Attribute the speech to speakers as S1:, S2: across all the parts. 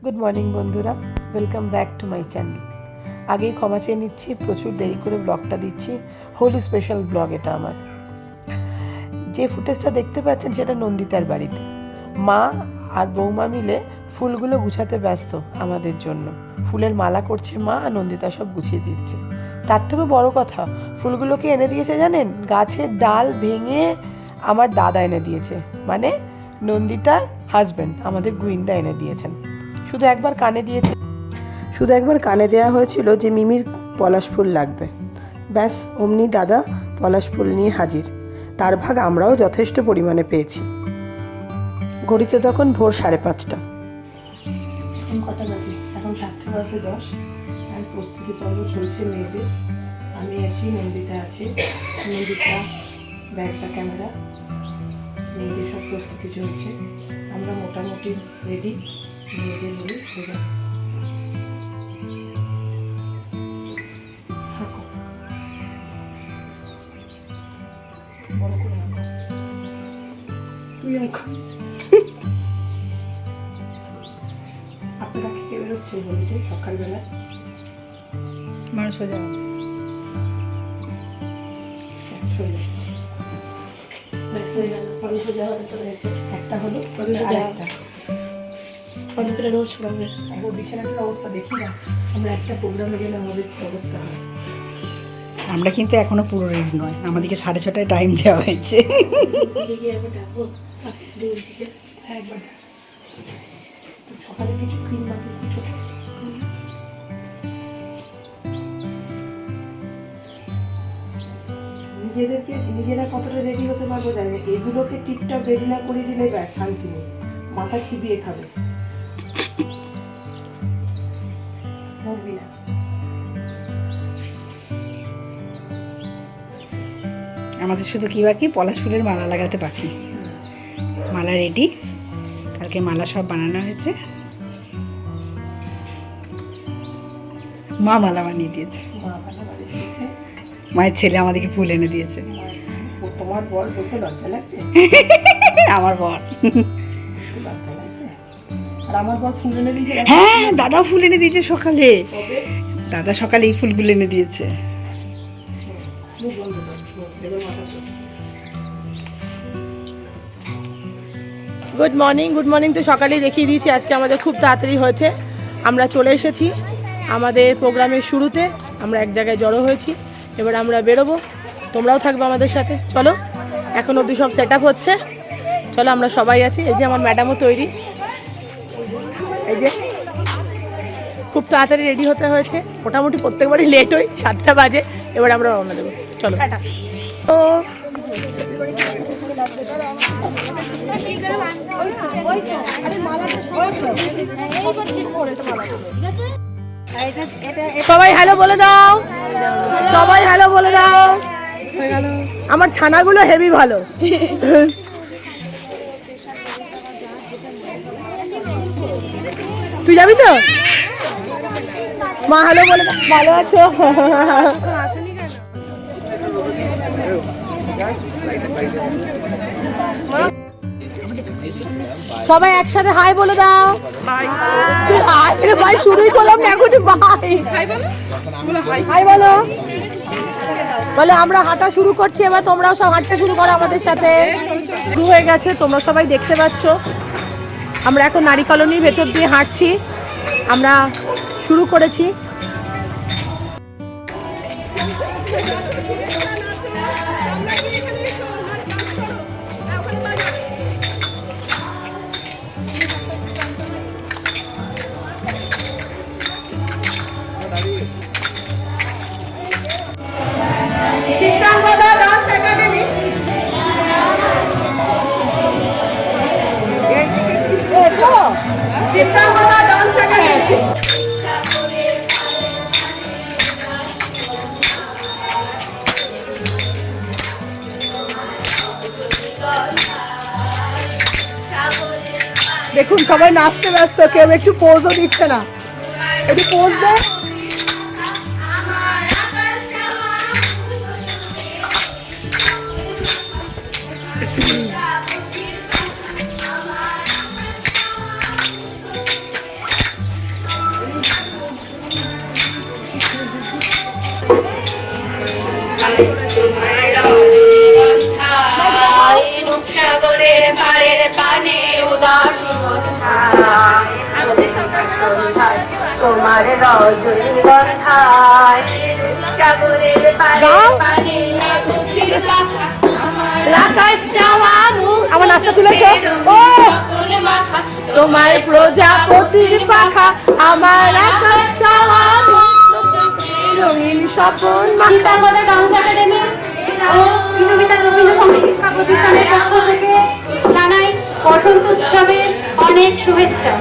S1: Good morning বন্ধুরা, welcome back to my channel. আগেই ক্ষমা চেয়ে নিচ্ছি, প্রচুর দেরি করে ব্লগটা দিচ্ছি। হোলি স্পেশাল ব্লগ এটা আমার। যে ফুটেজটা দেখতে পাচ্ছেন সেটা নন্দিতার বাড়িতে। মা আর বৌমা মিলে ফুলগুলো গুছাতে ব্যস্ত আমাদের জন্য। ফুলের মালা করছে মা, আর নন্দিতা সব গুছিয়ে দিচ্ছে। তার থেকেও বড় কথা, ফুলগুলোকে এনে দিয়েছে জানেন, গাছের ডাল ভেঙে আমার দাদা এনে দিয়েছে, মানে নন্দিতার হাজব্যান্ড আমাদের গুইন্দা এনে দিয়েছেন। শুধু একবার কানে দেওয়া হয়েছিল যে মিমির পলাশ ফুল লাগবে, ব্যাস অমনি দাদা পলাশ ফুল নিয়ে হাজির। তার ভাগ আমরাও যথেষ্ট পরিমাণে পেয়েছি। ঘড়িতে তখন ভোর 5:30। এখন কটা বাজে? এখন 7:10। আর প্রস্তুতি পর্ব চলছে মেয়েদের। আমি আছি, নন্দিতা আছে। নন্দিতা ব্যাগটা, ক্যামেরা, মেয়েদের সব প্রস্তুতি চলছে। আমরা মোটামুটি রেডি। মেয়েদের বলি দেবেন বড় করে তুই আপনারা খেতে বেরোচ্ছে বলিতে সকালবেলা
S2: মানুষ হয়ে যাবে
S1: একটা হলো রোজ ছড়াবে। এখন বিছানাটার অবস্থা দেখি না, আমরা একটা প্রোগ্রামে গেলে আমাদের অবস্থা হয়।
S2: আমরা কিন্তু এখনো পুরো রেডি নয়, আমাদেরকে 6:30টায় টাইম দেওয়া হয়েছে।
S1: সকালে কিছু ক্রিম মাখিয়েছি ছোট। নিজেরা কতটা রেডি হতে পারবো জানি না। এগুলোকে টিপটপ রেডি না করে দিলে ব্যাস শান্তি নেই, মাথা চিবিয়ে খাবে।
S2: আমাদের শুধু কি বাকি, পলাশ ফুলের মালা লাগাতে বাকি। মালা রেডি, কালকে মালা সব বানানো হয়েছে। মা মালা বানিয়ে দিয়েছে, মায়ের ছেলে আমাদেরকে ফুল এনে দিয়েছে।
S1: তোমার বর বলতে লজ্জা লাগছে?
S2: আমার বর,
S1: আর আমার বর ফুল এনে দিয়েছে।
S2: হ্যাঁ, দাদা ফুল এনে দিয়েছে সকালে। দাদা সকালে এই ফুলগুলো এনে দিয়েছে।
S1: Good morning. তো সকালেই দেখিয়ে দিয়েছি, আজকে আমাদের খুব তাড়াতাড়ি হয়েছে। আমরা চলে এসেছি আমাদের প্রোগ্রামের শুরুতে। আমরা এক জায়গায় জড়ো হয়েছি, এবার আমরা বেরোবো। তোমরাও থাকবে আমাদের সাথে। চলো, এখন অবধি সব সেট আপ হচ্ছে। চলো, আমরা সবাই আছি। এই যে আমার ম্যাডামও তৈরি। এই যে খুব তাড়াতাড়ি রেডি হতে হয়েছে, মোটামুটি প্রত্যেকবারই লেট হই, 7টা বাজে। এবার আমরা রওনা দেবো, চলো। ও সবাই হ্যালো বলে দাও, সবাই হ্যালো বলে দাও। আমার ছানাগুলো হেভি ভালো। তুই যাবি তো? মা হ্যালো বলে দাও। ভালো আছো? সবাই একসাথে হাই বলে দাও। ভাই শুরুই করলাম না, এখন হাই বলো। বলে আমরা হাঁটা শুরু করছি, এবার তোমরাও সব হাঁটতে শুরু করো আমাদের সাথে। শুরু হয়ে গেছে, তোমরা সবাই দেখতে পাচ্ছ। আমরা এখন নারী কলোনির ভেতর দিয়ে হাঁটছি। আমরা শুরু করেছি। দেখুন সবাই নাচতে ব্যস্ত, কেউ একটু পোজও দিচ্ছে না। একটু পোজ দাও।
S3: উদাসী সন্ধ্যায় সন্ধ্যায় তোমার রজনীগন্ধায় সাগরের পারে পারে আকাশ চাওয়া
S1: আমার নাস্তা তুলেছো ও তোমার প্রজাপতির পাখা আমার আকাশ চাওয়া রঙিন স্বপন
S3: চিন্তা করে ডান্স একাডেমি ও ইনোভিতা রবীন্দ্র সঙ্গীত শিক্ষা প্রতিষ্ঠানের পক্ষ থেকে জানাই বসন্ত উৎসবের অনেক শুভেচ্ছা।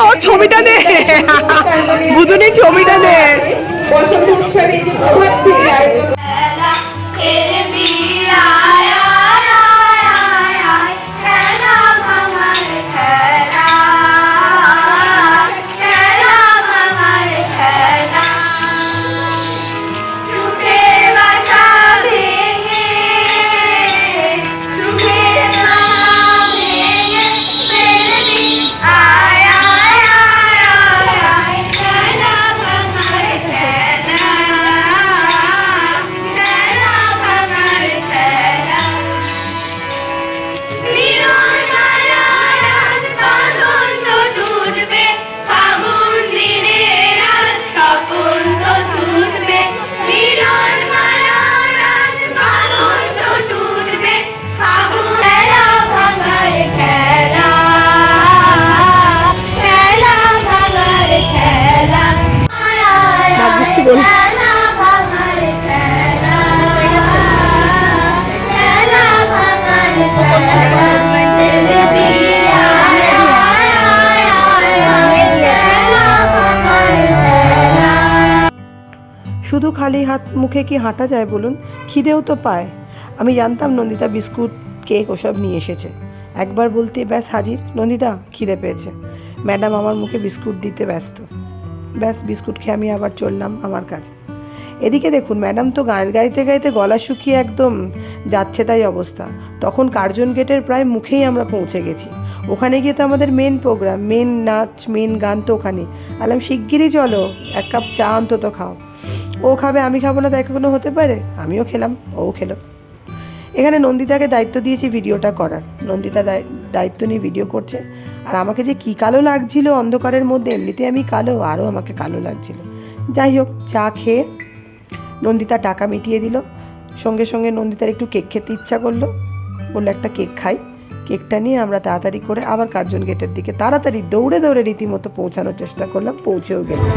S1: ওর ছবিটা নে বুধুনির ছবিটা নে
S3: বসন্ত উৎসবে যে প্রভাত ফিরে আয়োজন
S1: শুধু খালি হাত মুখে কি হাঁটা যায় বলুন, খিদেও তো পায়। আমি জানতাম নন্দিতা বিস্কুট কেক ওসব নিয়ে এসেছে, একবার বলতে ব্যাস হাজির, নন্দিতা খিদে পেয়েছে। ম্যাডাম আমার মুখে বিস্কুট দিতে ব্যস্ত, ব্যাস বিস্কুট খেয়ে আমি আবার চললাম আমার কাছে। এদিকে দেখুন ম্যাডাম তো গান গাইতে গাইতে গলা শুকিয়ে একদম যাচ্ছে তাই অবস্থা। তখন কার্জন গেটের প্রায় মুখেই আমরা পৌঁছে গেছি। ওখানে গিয়ে তো আমাদের মেন প্রোগ্রাম, মেন নাচ, মেন গান তো ওখানে। আলাম শিগগিরই চলো, এক কাপ চা অন্তত খাও। ও খাবে আমি খাবো না তাই কোনো হতে পারে? আমিও খেলাম, ও খেলো। এখানে নন্দিতাকে দায়িত্ব দিয়েছি ভিডিওটা করার। নন্দিতা দায়িত্ব নিয়ে ভিডিও করছে। আর আমাকে যে কী কালো লাগছিল অন্ধকারের মধ্যে, এমনিতে আমি কালো, আরও আমাকে কালো লাগছিল। যাই হোক, চা খেয়ে নন্দিতা টাকা মিটিয়ে দিল। সঙ্গে সঙ্গে নন্দিতার একটু কেক খেতে ইচ্ছা করলো, বললো একটা কেক খাই। কেকটা নিয়ে আমরা তাড়াতাড়ি করে আবার কার্জন গেটের দিকে তাড়াতাড়ি দৌড়ে দৌড়ে রীতিমতো পৌঁছানোর চেষ্টা করলাম, পৌঁছেও গেলাম।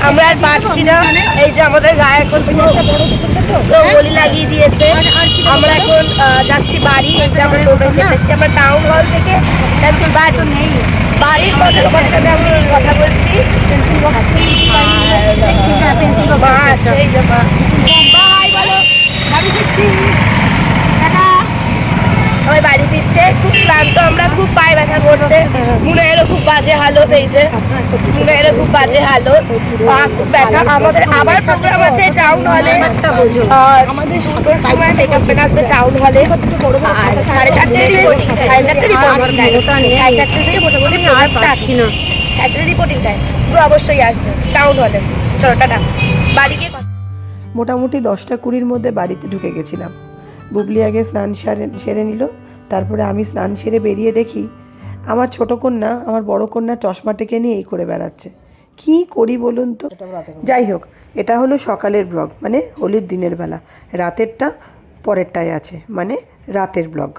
S1: আমরা আর পারছি না, এই যে আমাদের গায়ে এখন রঙ্গোলি লাগিয়ে দিয়েছে। আমরা এখন যাচ্ছি বাড়ি, এই যে আমরা টোটো চেপেছি। আমরা টাউন হল থেকে যাচ্ছি বাড়ি। বাড়ির কথার সাথে আমি কথা বলছি। মা আছে, এই যে মা। বাই বলো, বাড়ি ফিরছি, টাটা। সবাই বাড়ি ফিরছে, খুব ক্লান্ত আমরা, খুব পায়ে ব্যথা করছে। মুনায়েরও খুব বাজে হালত, এই যে মুনায়েরও খুব বাজে হালত, পা খুব ব্যথা। আমাদের আবার প্রোগ্রাম আছে টাউন হলে, আমাদের দুটোর সময় মেকআপ ম্যান আসবে টাউন হলে। আর 4:30 রিপোর্টিং, 4:30 রিপোর্টিং থেকে মোটামুটি আসছি না, 4:30 রিপোর্টিং টাইম পুরো অবশ্যই আসবে টাউন হলে।
S3: চলো টাটা বাড়ি গিয়ে
S1: মোটামুটি 10টা-20-র মধ্যে বাড়িতে ঢুকে গেছিলাম। বুবলি আগে স্নান সেরে নিল, তারপরে আমি স্নান সেরে বেরিয়ে দেখি আমার ছোট কন্যা আমার বড় কন্যা চশমাটাকে নিয়ে এই করে বেড়াচ্ছে। কি করি বলুন তো? যাই হোক, এটা হলো সকালের ব্লগ, মানে হোলির দিনের বেলা। রাতেরটা পরেরটায় আছে, মানে রাতের ব্লগ।